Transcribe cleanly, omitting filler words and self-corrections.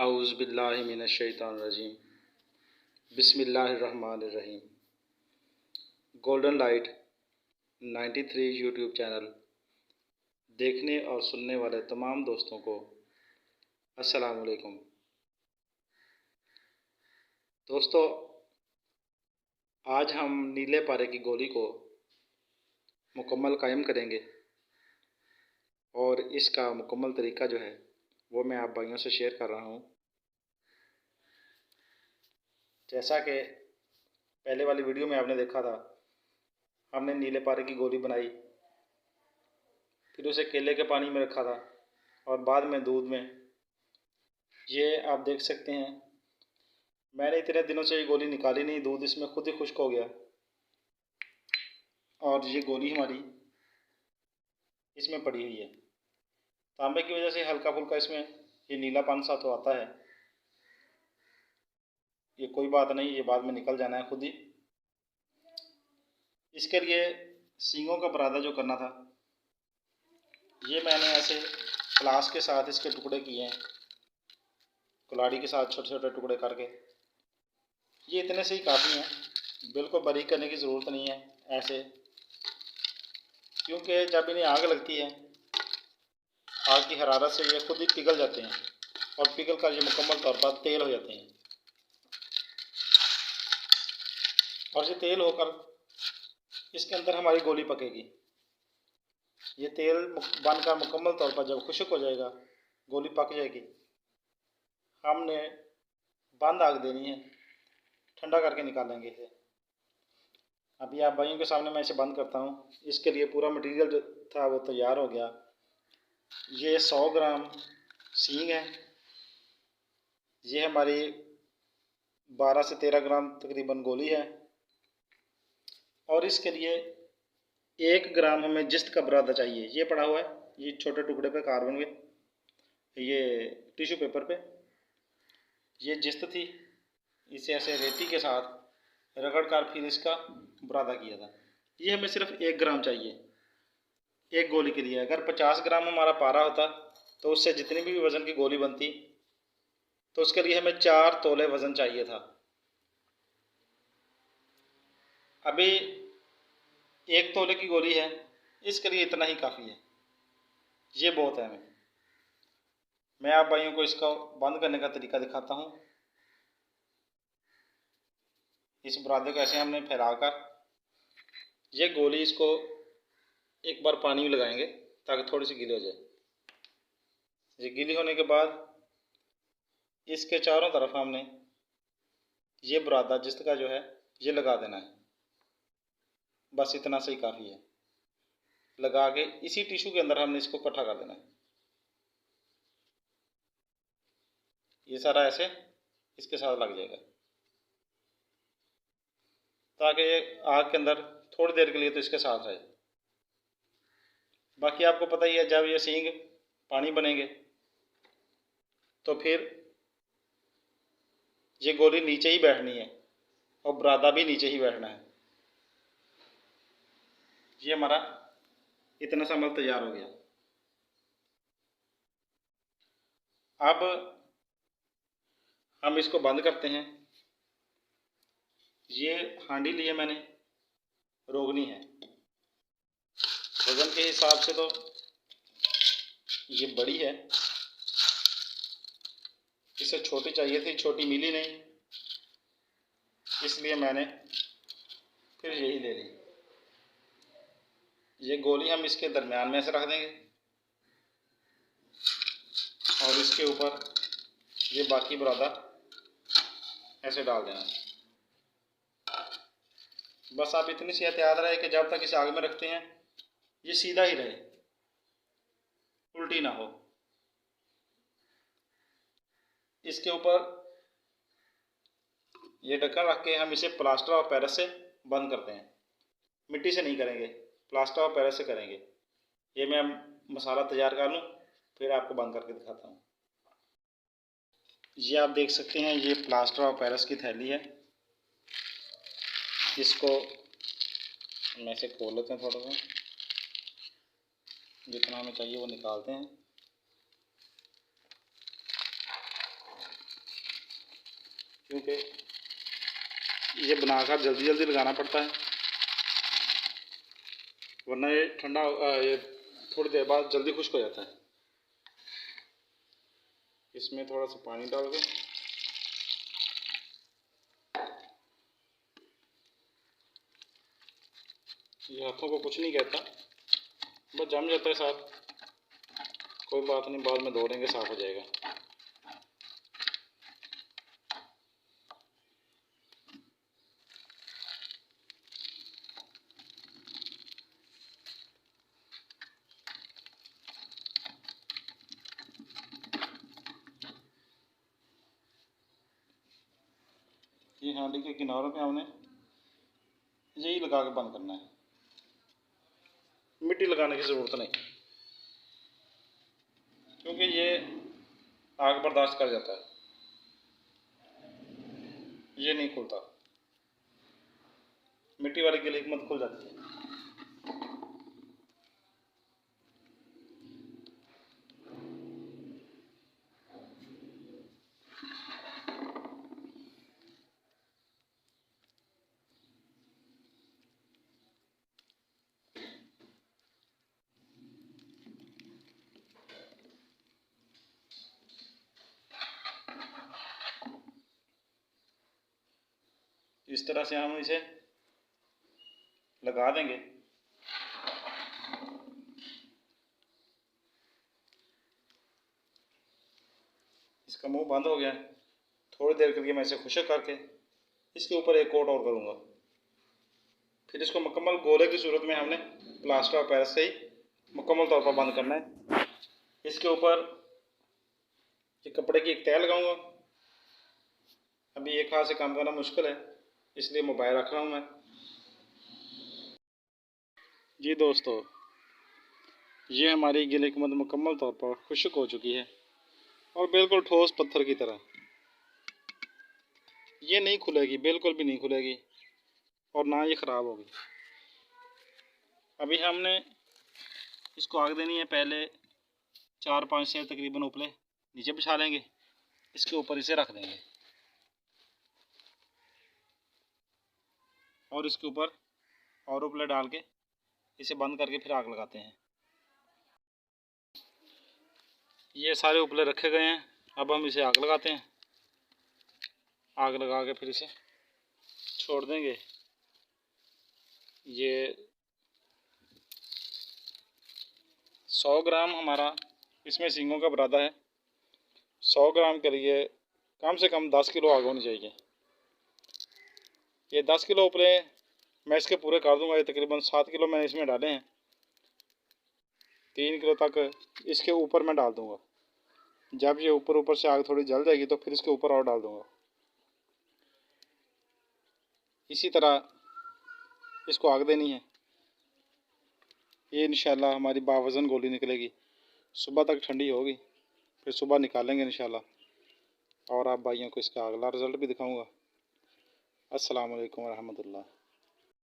औज़ु बिल्लाहि मिनश शैतानिर रजीम। बिस्मिल्लाहिर्रहमानिर्रहीम। Golden light 93 YouTube channel देखने और सुनने वाले तमाम दोस्तों को अस्सलाम वालेकुम। दोस्तों, आज हम नीले पारे की गोली को मुकम्मल कायम करेंगे और इसका मुकम्मल तरीका जो है वो मैं आप भाइयों से शेयर कर रहा हूँ। जैसा कि पहले वाली वीडियो में आपने देखा था, हमने नीले पारे की गोली बनाई, फिर उसे केले के पानी में रखा था और बाद में दूध में। ये आप देख सकते हैं, मैंने इतने दिनों से ये गोली निकाली नहीं, दूध इसमें खुद ही खुश्क हो गया और ये गोली हमारी इसमें पड़ी हुई है। तांबे की वजह से हल्का फुल्का इसमें ये नीलापन सा तो आता है, ये कोई बात नहीं, ये बाद में निकल जाना है खुद ही। इसके लिए सींगों का पराठा जो करना था, ये मैंने ऐसे प्लास के साथ इसके टुकड़े किए हैं, कुल्हाड़ी के साथ छोटे छोटे टुकड़े करके। ये इतने से ही काफ़ी हैं, बिल्कुल बारीक करने की ज़रूरत नहीं है ऐसे, क्योंकि जब इन्हें आग लगती है, आग की हरारत से ये खुद ही पिघल जाते हैं और पिघल कर ये मुकम्मल तौर पर तेल हो जाते हैं। और ये तेल होकर इसके अंदर हमारी गोली पकेगी। ये तेल बनकर मुकम्मल तौर पर जब खुश्क हो जाएगा, गोली पक जाएगी, हमने बंद आग देनी है, ठंडा करके निकालेंगे इसे। अभी आप भाइयों के सामने मैं इसे बंद करता हूँ। इसके लिए पूरा मटेरियल जो था वो तैयार हो गया। ये 100 ग्राम सींग है, ये हमारी 12 से 13 ग्राम तकरीबन गोली है, और इसके लिए 1 ग्राम हमें जिस्त का बुरादा चाहिए। ये पड़ा हुआ है, ये छोटे टुकड़े पे कार्बन के, ये टिश्यू पेपर पे ये जिस्त थी, इसे ऐसे रेती के साथ रगड़ कर फिर इसका बुरादा किया था। ये हमें सिर्फ 1 ग्राम चाहिए एक गोली के लिए। अगर 50 ग्राम हमारा पारा होता तो उससे जितनी भी वज़न की गोली बनती, तो उसके लिए हमें 4 तोले वज़न चाहिए था। अभी 1 तोले की गोली है, इसके लिए इतना ही काफ़ी है, ये बहुत है हमें। मैं आप भाइयों को इसका बंद करने का तरीका दिखाता हूँ। इस बुरादे को ऐसे हमने फैलाकर ये गोली इसको एक बार पानी में लगाएंगे ताकि थोड़ी सी गीली हो जाए। ये गीली होने के बाद इसके चारों तरफ हमने ये बुरादा जिसका जो है ये लगा देना है। बस इतना से ही काफ़ी है। लगा के इसी टिश्यू के अंदर हमने इसको इकट्ठा कर देना है। ये सारा ऐसे इसके साथ लग जाएगा ताकि ये आग के अंदर थोड़ी देर के लिए तो इसके साथ रहे। बाकी आपको पता ही है, जब ये सींग पानी बनेंगे तो फिर ये गोली नीचे ही बैठनी है और बुरादा भी नीचे ही बैठना है। ये हमारा इतना सा अमल तैयार हो गया। अब हम इसको बंद करते हैं। ये हांडी लिए मैंने, रोगनी है, वज़न के हिसाब से तो ये बड़ी है, इसे छोटी चाहिए थी, छोटी मिली नहीं, इसलिए मैंने फिर यही ले ली। ये गोली हम इसके दरमियान में ऐसे रख देंगे और इसके ऊपर ये बाकी बुरादा ऐसे डाल देना। बस आप इतनी सी एहतियात रहे कि जब तक इसे आग में रखते हैं ये सीधा ही रहे, उल्टी ना हो। इसके ऊपर ये ढक्कन रख के हम इसे प्लास्टर ऑफ पेरिस से बंद करते हैं। मिट्टी से नहीं करेंगे, प्लास्टर ऑफ पेरिस से करेंगे। ये मैं मसाला तैयार कर लूँ फिर आपको बंद करके दिखाता हूँ। ये आप देख सकते हैं, ये प्लास्टर ऑफ पेरिस की थैली है। इसको हम ऐसे खोल लेते हैं, थोड़ा सा जितना हमें चाहिए वो निकालते हैं। क्योंकि ये बनाकर जल्दी जल्दी लगाना पड़ता है, वरना ये ठंडा ये थोड़ी देर बाद जल्दी खुश्क हो जाता है। इसमें थोड़ा सा पानी डाल के ये हाथों को कुछ नहीं कहता, बस जम जाता है साथ, कोई बात नहीं, बाद में धो देंगे, साफ़ हो जाएगा। ये हांडी के किनारों पे हमने यही लगा के बंद करना है, मिट्टी लगाने की ज़रूरत नहीं, क्योंकि ये आग बर्दाश्त कर जाता है, ये नहीं खुलता। मिट्टी वाली गिल हिकमत खुल जाती है। इस तरह से हम इसे लगा देंगे। इसका मुंह बंद हो गया है, थोड़ी देर के लिए मैं इसे खुश्क करके इसके ऊपर एक कोट और करूँगा। फिर इसको मुकम्मल गोले की सूरत में हमने प्लास्टर ऑफ पेरिस से ही मुकम्मल तौर पर बंद करना है। इसके ऊपर ये कपड़े की एक तह लगाऊंगा। अभी एक हाथ से काम करना मुश्किल है, इसलिए मोबाइल रख रहा हूँ मैं। जी दोस्तों, ये हमारी गिल हिकमत मुकम्मल तौर पर खुश्क हो चुकी है और बिल्कुल ठोस पत्थर की तरह। ये नहीं खुलेगी, बिल्कुल भी नहीं खुलेगी और ना ये ख़राब होगी। अभी हमने इसको आग देनी है। पहले 4-5 शेर तकरीबन उपले नीचे बिछा लेंगे, इसके ऊपर इसे रख देंगे और इसके ऊपर और उपले डाल के इसे बंद करके फिर आग लगाते हैं। ये सारे उपले रखे गए हैं, अब हम इसे आग लगाते हैं। आग लगा के फिर इसे छोड़ देंगे। ये 100 ग्राम हमारा इसमें सींगों का बुरादा है। 100 ग्राम के लिए कम से कम 10 किलो आग होनी चाहिए। ये 10 किलो उपले मैं इसके पूरे कर दूंगा। ये तकरीबन 7 किलो मैंने इसमें डाले हैं, 3 किलो तक इसके ऊपर मैं डाल दूंगा। जब ये ऊपर से आग थोड़ी जल जाएगी तो फिर इसके ऊपर और डाल दूंगा। इसी तरह इसको आग देनी है। ये इंशाल्लाह हमारी बावज़न गोली निकलेगी। सुबह तक ठंडी होगी, फिर सुबह निकालेंगे इंशाल्लाह और आप भाइयों को इसका अगला रिज़ल्ट भी दिखाऊंगा। अस्सलाम वालेकुम रहमतुल्लाह।